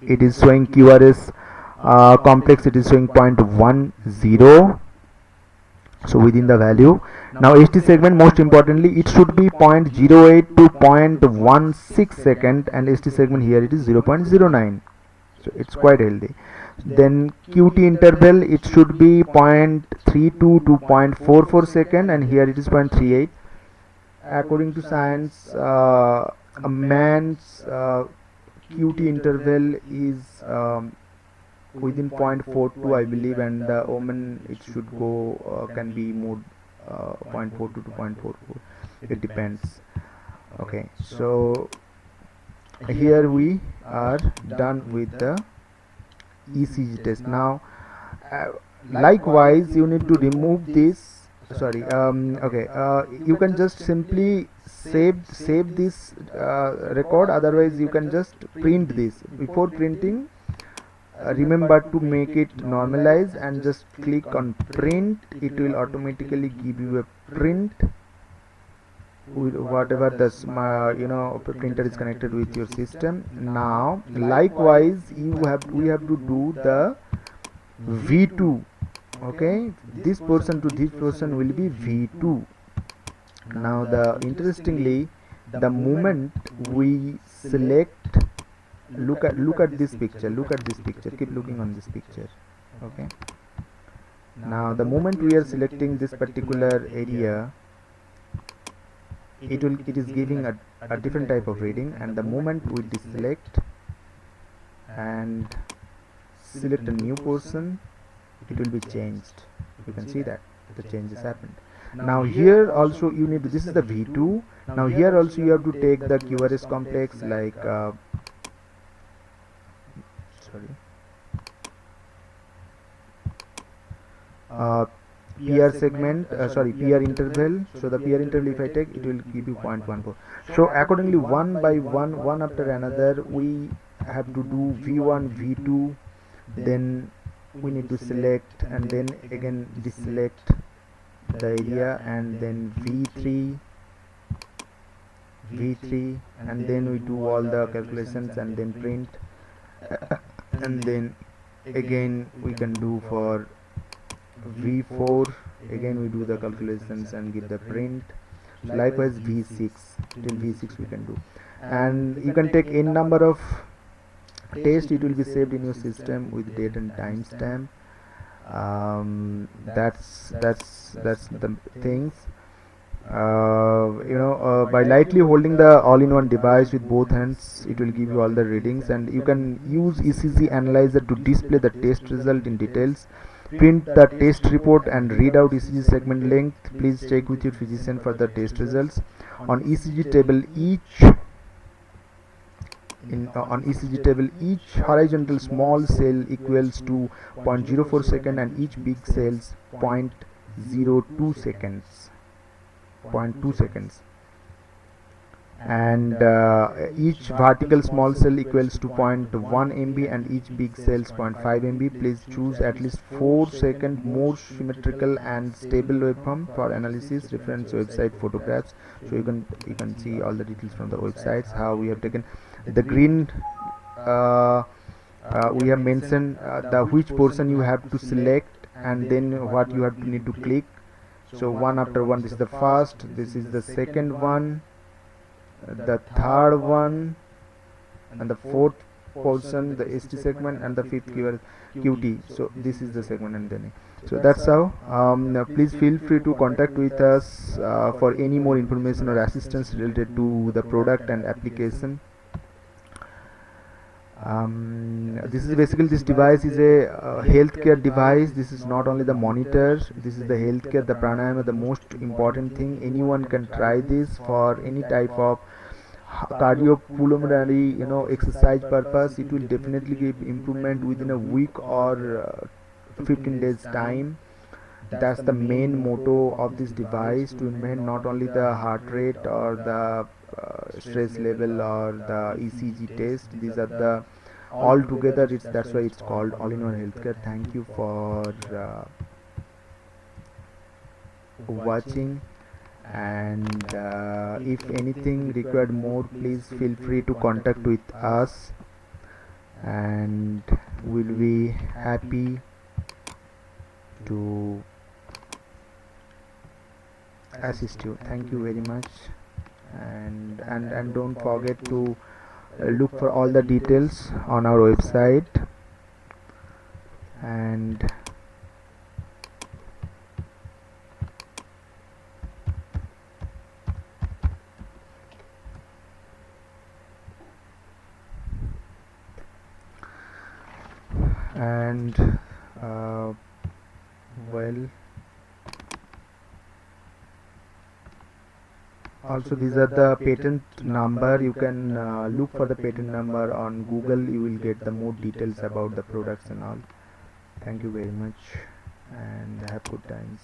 it is showing QRS complex, it is showing 0.10. So within the value. Now HT segment, most importantly, it should be 0.08 to 0.16 second, and HT segment here it is 0.09. So it's quite healthy. Then QT interval, it should be 0.32 to 0.44 second, and here it is 0.38. According to science, a man's QT interval is within 0.42, I believe, and the woman it should go can be moved 0.42 to 0.44. It depends. Okay, so here we are done with the ECG test. Now likewise you need to remove this, sorry, okay, you can just simply save this record, otherwise you can just print this. Before printing, remember to make it normalize and just click on print. It will automatically give you a print with whatever the printer is connected with your system. Now likewise we have to do the V2. Okay, this person to this person will be V2. Now interestingly, the moment we select, look at this picture, keep looking on this picture. Okay, now the moment we are selecting this particular area, it is giving a different type of reading, and the moment we deselect and select a new person, it will be changed. You can see that the changes happened. Now here also you need, this is the V2. Now here also you have to take the QRS complex, like PR segment, PR interval. So the PR interval, if I take, it will give you 0.14. So accordingly, one by one after another, we have to do V1, V2, then we need to select and then again deselect the area, and then V3, and then we do all the calculations and then print, and then again we can do for V4, again we do the calculations and give the print. So likewise V6, till V6 we can do, and you can take n number of tests. It will be saved in your system with date and timestamp. That's the things. By lightly holding the all-in-one device with both hands, it will give you all the readings, and you can use ECG analyzer to display the test result in details. Print the test report and read out ECG segment length. Please check with your physician for the test results. On ECG table, each horizontal small cell equals to 0.04 second, and each big cells 0.02 seconds. 0.2 seconds, and each vertical small cell equals to 0.1 MB, and each big cells 0.5 MB. Please choose at least 4 second more symmetrical and stable waveform for analysis. Reference website photographs. So you can see all the details from the websites, how we have taken the green. We have mentioned the which portion you have to select, and then what you have to need to click. So one after one, this is the first, this is the second one, the third one, and the fourth portion, the ST segment, and the fifth QT. So this is the segment, and then so that's how. Please feel free to contact with us for any more information or assistance related to the product and application. This is basically, this device is a healthcare device. This is not only the monitor, this is the healthcare, the pranayama, the most important thing. Anyone can try this for any type of cardiopulmonary exercise purpose. It will definitely give improvement within a week or 15 days time. That's the main motto of this device, to improve not only the heart rate or the stress level or the ECG test. These are the all together. That's why it's called all-in-one healthcare. Thank you for watching, and if anything required more, please feel free to contact with us. and will be happy to assist you. Thank you very much, and don't forget to look for all the details on our website. And and well, also these are the patent number. You can look for the patent number on Google. You will get the more details about the products and all. Thank you very much, and have good times.